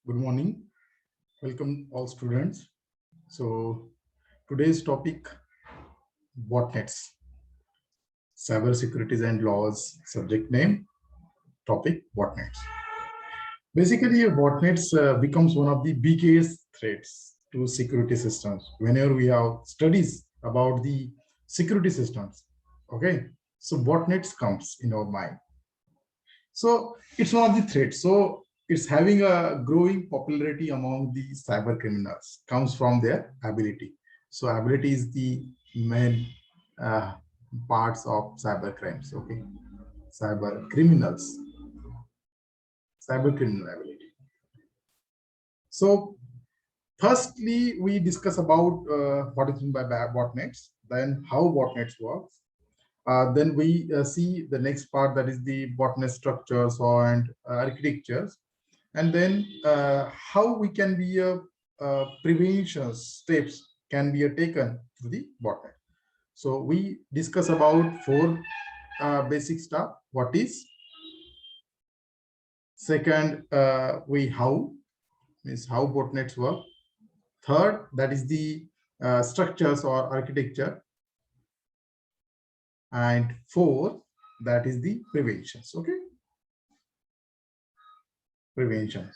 Good morning. Welcome all students. So today's topic, botnets, cyber securities and laws. Subject name, topic, botnets. Basically, botnets becomes one of the biggest threats to security systems. Whenever we have studies about the security systems, okay, so botnets comes in our mind. So it's one of the threats. So it's having a growing popularity among the cyber criminals, comes from their ability. So ability is the main uh, parts of cyber crimes. Okay, cyber criminals, cyber criminal ability. So firstly, we discuss about what is meant by botnets, then how botnets work. Then we see the next part, that is the botnet structures and architectures, and then how we can be prevention steps can be taken to the botnet. So we discuss about four basic stuff. What is second? We how means how botnets work. Third, that is the structures or architecture, and fourth, that is the preventions. Okay, preventions.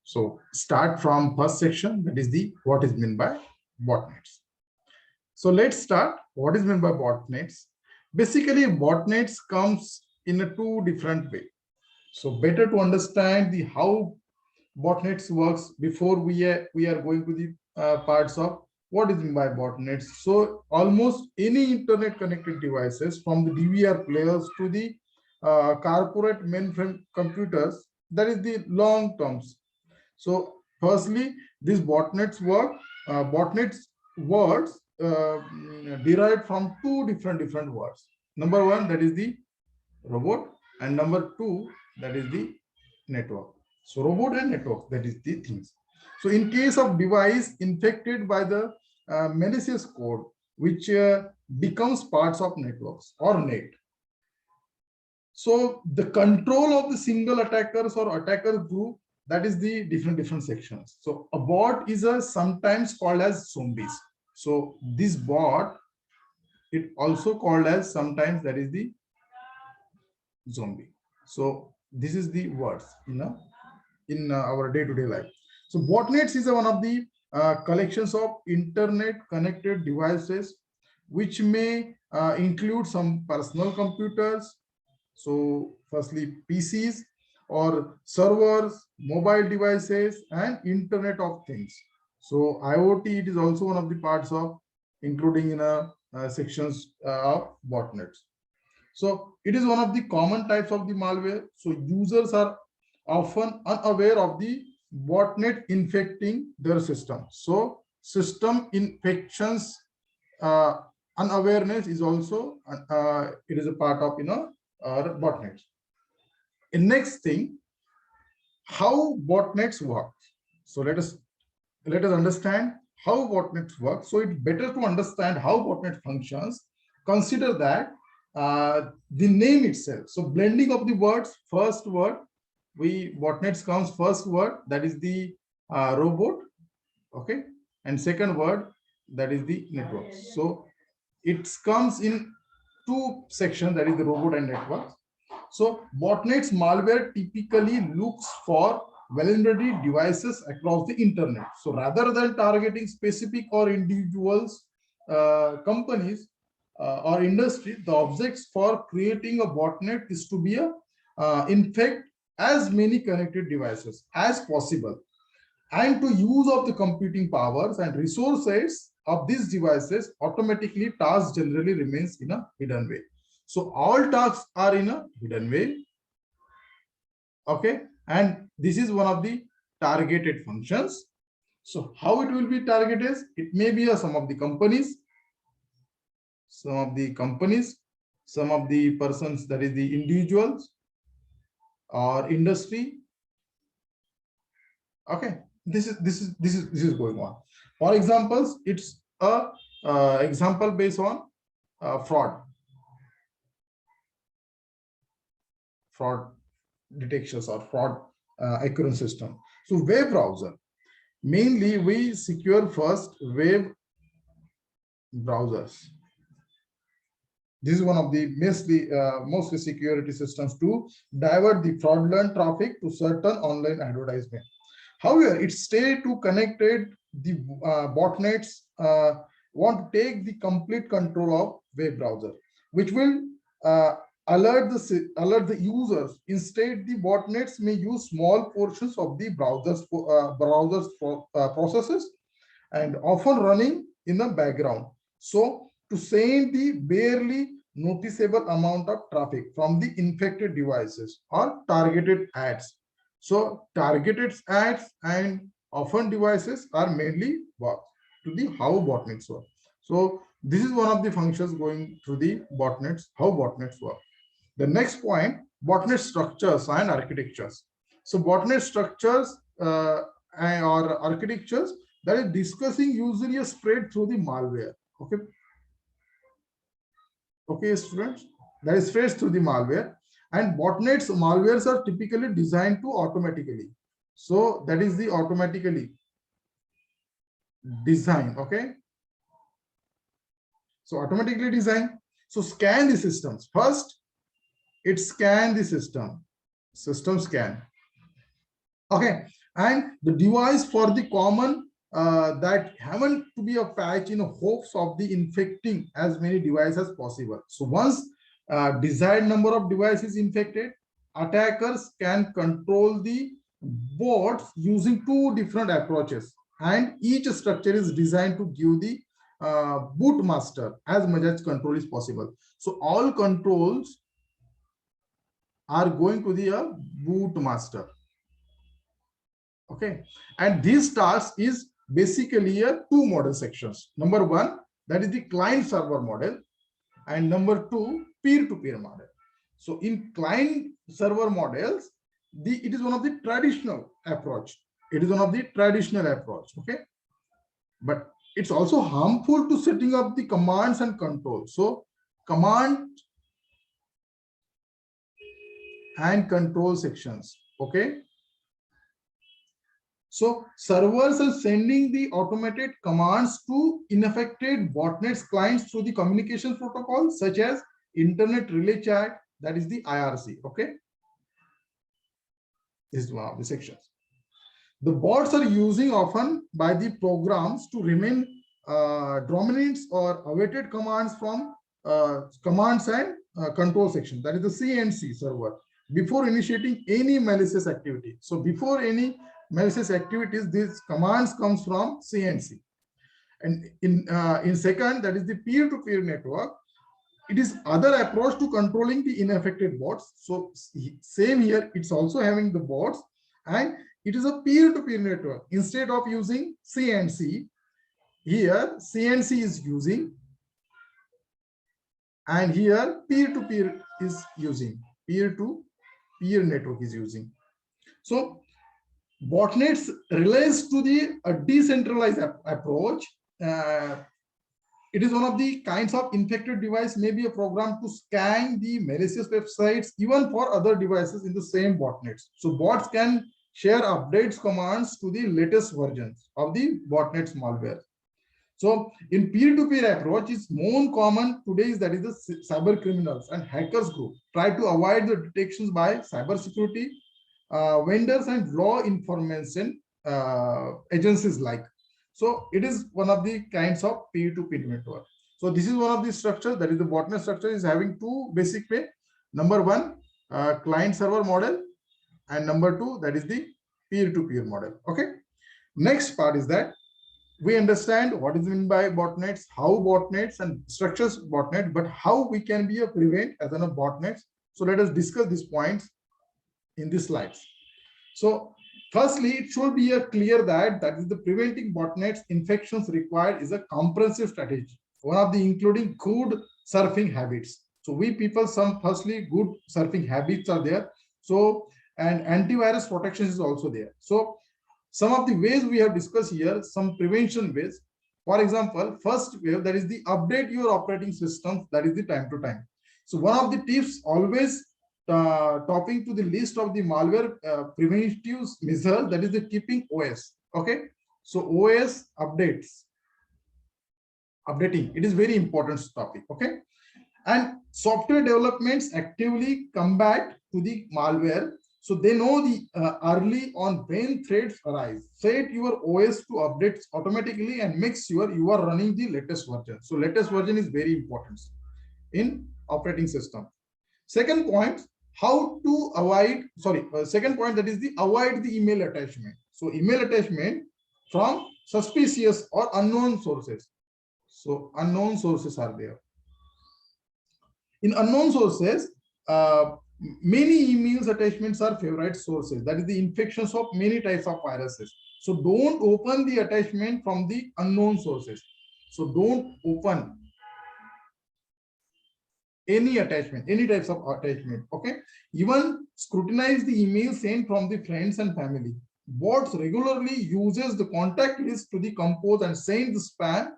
So start from first section, that is the what is meant by botnets. So let's start. What is meant by botnets? Basically, botnets comes in a two different way. So better to understand the how botnets works before we are going to the parts of what is meant by botnets. So almost any internet connected devices, from the DVR players to the corporate mainframe computers, that is the long terms. So firstly, these botnets work. Botnets words derived from two different words. Number one, that is the robot, and number two, that is the network. So robot and network, that is the things. So in case of device infected by the malicious code, which becomes parts of networks or net. So the control of the single attackers or attacker group, that is the different sections. So a bot is a sometimes called as zombies. So this bot, it also called as sometimes that is the zombie. So this is the words in our day-to-day life. So botnets is one of the collections of internet connected devices, which may include some personal computers. So firstly, PCs or servers, mobile devices, and Internet of Things. So IoT, it is also one of the parts of including in a sections of botnets. So it is one of the common types of the malware. So users are often unaware of the botnet infecting their system. So system infections uh, unawareness is also it is a part of botnets. And next thing, how botnets work. So let us understand how botnets work. So it's better to understand how botnet functions. Consider that the name itself. So blending of the words, first word, botnets comes first word, that is the robot, okay, and second word, that is the network. So it comes in two sections, that is the robot and network. So botnets malware typically looks for vulnerability devices across the internet. So rather than targeting specific or individuals, companies, or industry, the objects for creating a botnet is to be a infect as many connected devices as possible, and to use of the computing powers and resources of these devices automatically. Tasks generally remains in a hidden way. So all tasks are in a hidden way, okay, and this is one of the targeted functions. So how it will be targeted? It may be some of the companies, some of the persons, that is the individuals or industry. Okay, this is going on. For examples, it's a example based on fraud. detections or fraud occurrence system. So web browser, mainly we secure first web browsers. This is one of the mostly security systems to divert the fraudulent traffic to certain online advertisement. However, it stay to connected the botnets want to take the complete control of web browser, which will uh, alert the users. Instead, the botnets may use small portions of the processes and often running in the background. So to send the barely noticeable amount of traffic from the infected devices or targeted ads. So targeted ads and often devices are mainly work to the how botnets work. So this is one of the functions going through the botnets, how botnets work. The next point, botnet structures and architectures. So botnet structures or architectures that is discussing usually a spread through the malware. Okay. Okay, students, that is spread through the malware, and botnets malwares are typically designed to automatically. So that is the automatically design. Okay. So automatically design. So scan the systems. First, it scan the system scan. Okay, and the device for the common that happen to be a patch in hopes of the infecting as many devices as possible. So once desired number of devices infected, attackers can control the bots using two different approaches, and each structure is designed to give the boot master as much as control is possible. So all controls are going to the boot master. Okay, and this task is basically a two model sections. Number one, that is the client server model, and number two, peer-to-peer model. So in client server models, it is one of the traditional approach. It is one of the traditional approach. Okay, but it's also harmful to setting up the commands and controls. So command and control sections. Okay. So servers are sending the automated commands to unaffected botnets clients through the communication protocol such as internet relay chat, that is the IRC. Okay, this is one of the sections. The bots are using often by the programs to remain dominant or awaited commands from commands and control section, that is the CNC server, before initiating any malicious activity. So before any malicious activities, these commands comes from CNC. And in second, that is the peer-to-peer network. It is other approach to controlling the unaffected bots. So same here, it's also having the bots, and it is a peer-to-peer network. Instead of using CNC, here CNC is using, and here peer-to-peer is using, peer-to-peer network is using. So botnets relates to the decentralized approach. It is one of the kinds of infected device, maybe a program to scan the malicious websites even for other devices in the same botnets. So bots can share updates commands to the latest versions of the botnets malware. So in peer-to-peer approach is more common today is that is the cyber criminals and hackers group try to avoid the detections by cybersecurity vendors and law enforcement agencies like. So it is one of the kinds of peer-to-peer network. So this is one of the structures, that is the botnet structure is having two basic way. Number one, client server model, and number two, that is the peer-to-peer model. Okay. Next part is that we understand what is meant by botnets, how botnets and structures botnet, but how we can be a prevent as a botnets. So let us discuss these points in these slides. So firstly, it should be clear that is the preventing botnets infections required is a comprehensive strategy. One of the including good surfing habits. So we people, some firstly good surfing habits are there. So and antivirus protection is also there. So some of the ways we have discussed here, some prevention ways. For example, first way, that is the update your operating systems, that is the time to time. So one of the tips, always topping to the list of the malware preventive measures, that is the keeping OS. Okay, so OS updating, it is very important topic. Okay, and software developments actively combat to the malware. So they know the early on when threats arise. Set your OS to update automatically and make sure you are running the latest version. So latest version is very important in operating system. Second point, how to avoid, second point, that is the avoid the email attachment. So email attachment from suspicious or unknown sources. So unknown sources are there. In unknown sources, many emails attachments are favorite sources. That is the infections of many types of viruses. So don't open the attachment from the unknown sources. So don't open any attachment, any types of attachment. Okay, even scrutinize the email sent from the friends and family. Bots regularly uses the contact list to the compose and send the spam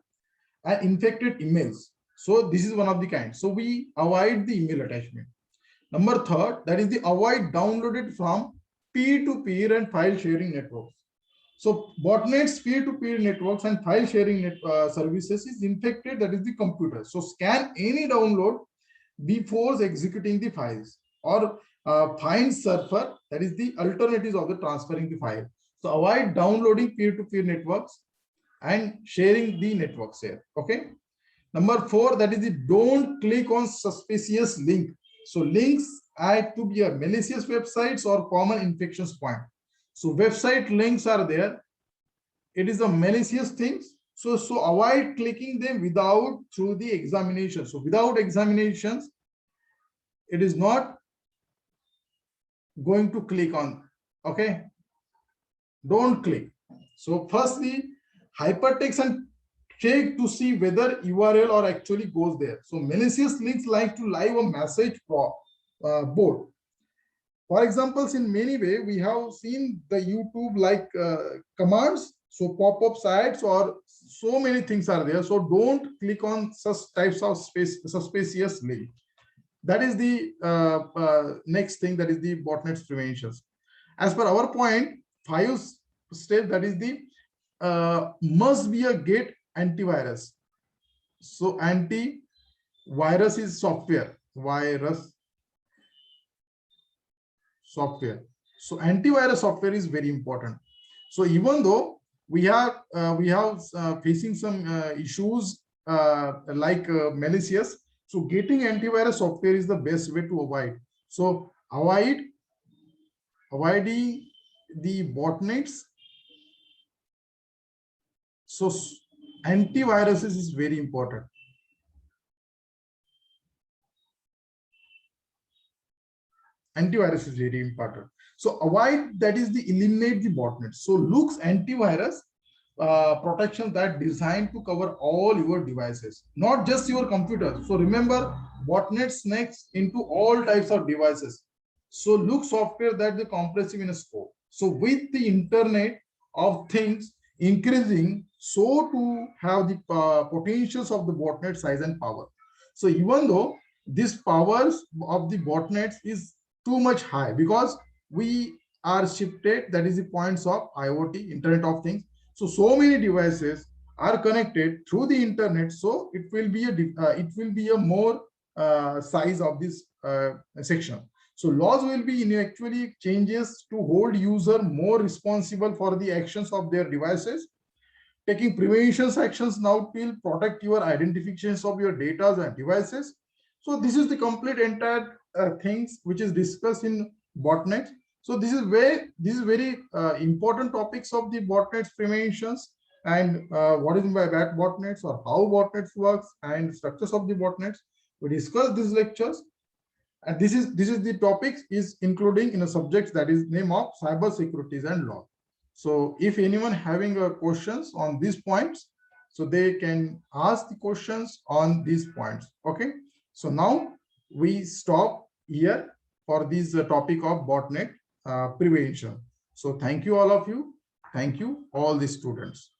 and infected emails. So this is one of the kind. So we avoid the email attachment. Number third, that is the avoid downloaded from peer-to-peer and file sharing networks. So botnets, peer-to-peer networks and file sharing services is infected, that is the computer. So scan any download before executing the files, or find surfer, that is the alternatives of the transferring the file. So avoid downloading peer-to-peer networks and sharing the networks here. Okay. Number four, that is the don't click on suspicious link. So links add to be a malicious websites or common infections point. So website links are there. It is a malicious things. So avoid clicking them without through the examination. So without examinations, it is not going to click on. Okay. Don't click. So firstly, hypertext and check to see whether URL or actually goes there. So malicious links like to live a message board. For examples, in many way, we have seen the YouTube like commands. So pop-up sites or so many things are there. So don't click on such types of suspicious link. That is the next thing, that is the botnets preventions. As per our point, 5 step, that is the must be a get antivirus. So antivirus is software, software. So antivirus software is very important. So even though we have facing some issues like malicious, so getting antivirus software is the best way to avoid. So avoiding the botnets. So antiviruses is very important. Antivirus is very important. So avoid, that is the eliminate the botnets. So looks antivirus protection that designed to cover all your devices, not just your computer. So remember, botnet snakes into all types of devices. So look software that the comprehensive in a scope. So with the Internet of Things increasing, so to have the potentials of the botnet size and power. So even though this powers of the botnets is too much high, because we are shifted, that is the points of IoT, Internet of Things. So many devices are connected through the internet. So it will be a more size of this section. So laws will be in actually changes to hold user more responsible for the actions of their devices. Taking prevention actions now will protect your identifications of your data and devices. So this is the complete entire things which is discussed in botnet. So this is very important topics of the botnets preventions, and what is by botnets, or how botnets works, and structures of the botnets. We discussed these lectures, and this is the topics is including in a subject that is name of cyber securities and law. So if anyone having questions on these points, so they can ask the questions on these points. Okay. So now we stop here for this topic of botnet prevention. So thank you all of you. Thank you all the students.